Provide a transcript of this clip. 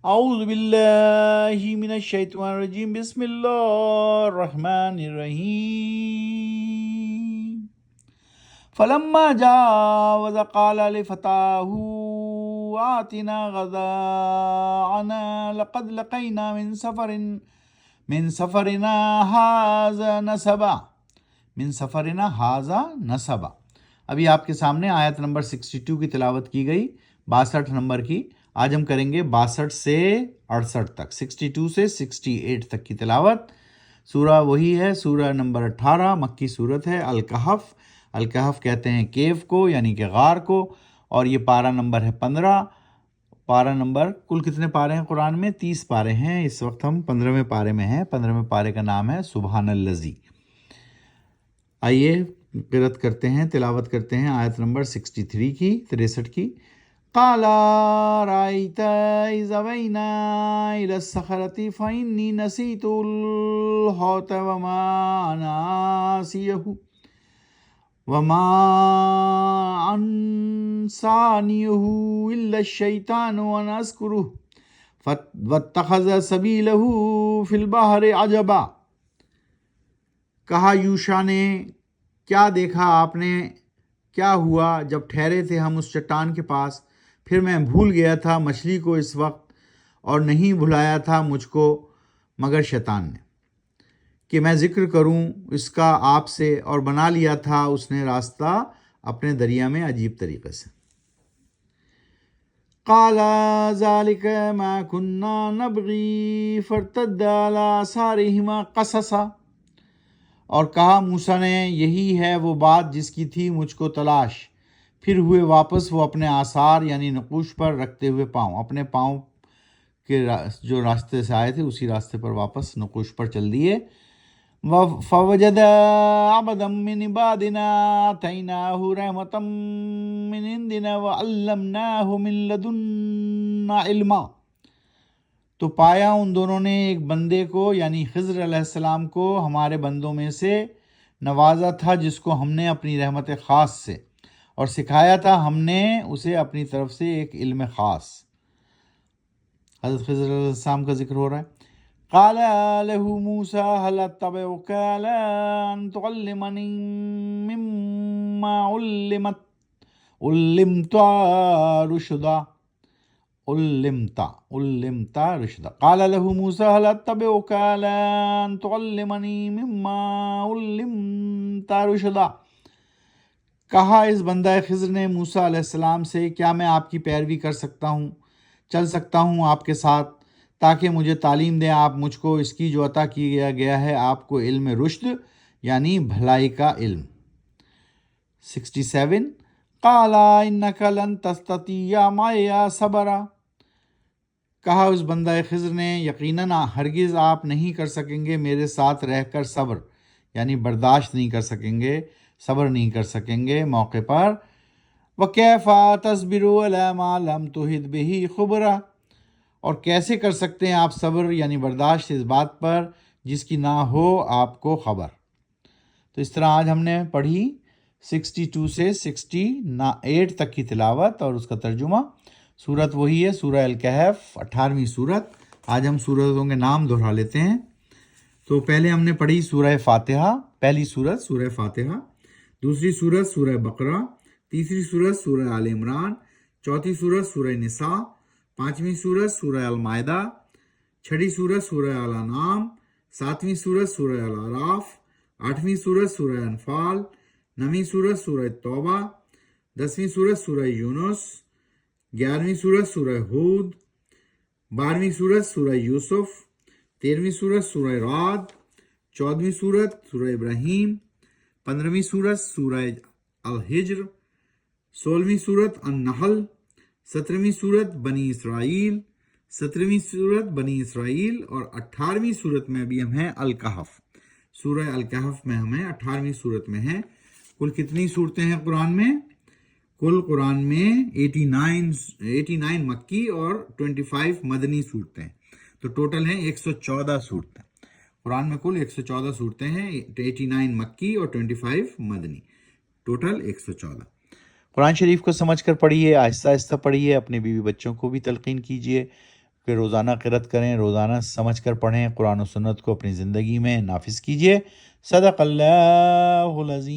اعوذ باللہ من الشیطان الرجیم، بسم اللہ الرحمن الرحیم۔ فلما جاوز قال لفتاه آتنا غداءنا لقد لقينا من سفرنا هذا نصبا۔ ابھی آپ کے سامنے آیت نمبر 62 کی تلاوت کی گئی، 62 نمبر کی۔ آج ہم کریں گے 62 سے 68 تک، 62 سے 68 تک کی تلاوت۔ سورہ وہی ہے، سورہ نمبر 18، مکی صورت ہے، الکہف۔ الکہف کہتے ہیں کیو کو، یعنی کہ غار کو، اور یہ پارہ نمبر ہے 15۔ پارہ نمبر، کل کتنے پارے ہیں قرآن میں؟ 30 پارے ہیں۔ اس وقت ہم 15ویں پارے میں ہیں۔ 15ویں پارے کا نام ہے سبحان الذی۔ آئیے قرأت کرتے ہیں، تلاوت کرتے ہیں آیت نمبر 63 کی، 63 کی۔ قال رأيت إذ أوينا إلى الصخرة فإني نسيت الحوت وما أنسانيه إلا الشيطان أن أذكره واتخذ سبيله في البحر عجبا۔ کہا یوشا نے، کیا دیکھا آپ نے، کیا ہوا جب ٹھہرے تھے ہم اس چٹان کے پاس، پھر میں بھول گیا تھا مچھلی کو اس وقت، اور نہیں بھلایا تھا مجھ کو مگر شیطان نے، کہ میں ذکر کروں اس کا آپ سے، اور بنا لیا تھا اس نے راستہ اپنے دریا میں عجیب طریقے سے۔ قال ذلك ما كنا نبغي فارتد على آثارهما قصصا۔ اور کہا موسیٰ نے، یہی ہے وہ بات جس کی تھی مجھ کو تلاش، پھر ہوئے واپس وہ اپنے آثار یعنی نقوش پر رکھتے ہوئے پاؤں، اپنے پاؤں کے جو راستے سے آئے تھے اسی راستے پر واپس نقوش پر چل دیے۔ فوجد عبدا من عبادنا آتیناہ رحمۃ من عندنا وعلمناہ من لدنا علما۔ تو پایا ان دونوں نے ایک بندے کو، یعنی خضر علیہ السلام کو، ہمارے بندوں میں سے نوازا تھا، جس کو ہم نے اپنی رحمت خاص سے، اور سکھایا تھا ہم نے اسے اپنی طرف سے ایک علم خاص۔ حضرت خضر علیہ السلام کا ذکر ہو رہا ہے۔ قال له موسى هل اتبعك على ان تعلمني مما علمت رشدا۔ قال له موسى هل اتبعك على ان تعلمني مما علمت رشدا۔ کہا اس بندہ خضر نے موسیٰ علیہ السلام سے، کیا میں آپ کی پیروی کر سکتا ہوں، چل سکتا ہوں آپ کے ساتھ، تاکہ مجھے تعلیم دیں آپ مجھ کو اس کی جو عطا کیا گیا ہے آپ کو، علم رشد یعنی بھلائی کا علم۔ 67 قال انک لن تستطیع معی صبرا۔ کہا اس بندہ خضر نے، یقیناً ہرگز آپ نہیں کر سکیں گے میرے ساتھ رہ کر صبر، یعنی برداشت نہیں کر سکیں گے، صبر نہیں کر سکیں گے موقع پر۔ وَكَيْفَ تَصْبِرُ عَلَىٰ مَا لَمْ تُحِطْ بِهِ خُبْرًا۔ اور کیسے کر سکتے ہیں آپ صبر یعنی برداشت اس بات پر جس کی نہ ہو آپ کو خبر۔ تو اس طرح آج ہم نے پڑھی 62 سے 68 تک کی تلاوت اور اس کا ترجمہ۔ سورت وہی ہے، سورہ الکہف، 18ویں سورت۔ آج ہم سورتوں کے نام دہرا لیتے ہیں۔ تو پہلے ہم نے پڑھی سورہ فاتحہ، پہلی سورت سورہ فاتحہ، دوسری سورت سورہ بقرہ، تیسری سورت سورہ آل عمران، چوتھی سورت سورہ نساء، پانچویں سورت سورہ المائدہ، چھٹی سورت سورہ الانعام، ساتویں سورت سورہ الاعراف، آٹھویں سورت سورہ انفال، نویں سورت سورہ توبہ، 10ویں سورت سورہ یونس، 11ویں سورت سورہ ہود، 12ویں سورت سورہ یوسف، 13ویں سورت سورہ رعد، 14ویں سورت سورہ ابراہیم، 15ویں سورت سورہ الحجر، 16ویں سورت النحل، 17ویں سورت بنی اسرائیل، 17ویں سورت بنی اسرائیل، اور 18ویں سورت میں ابھی ہم ہیں الکہف۔ سورہ الکہف میں ہمیں 18ویں سورت میں ہیں۔ کل کتنی صورتیں ہیں قرآن میں؟ کل قرآن میں 89 مکی اور 25 مدنی صورتیں، تو ٹوٹل ہیں 114 صورتیں۔ قرآن میں کل 114 صورتیں ہیں، 89 مکی اور 25 مدنی، ٹوٹل 114۔ قرآن شریف کو سمجھ کر پڑھیے، آہستہ آہستہ پڑھیے، اپنے بیوی بچوں کو بھی تلقین کیجیے، پھر روزانہ قرأت کریں، روزانہ سمجھ کر پڑھیں، قرآن و سنت کو اپنی زندگی میں نافذ کیجیے۔ صدق اللہ العظیم۔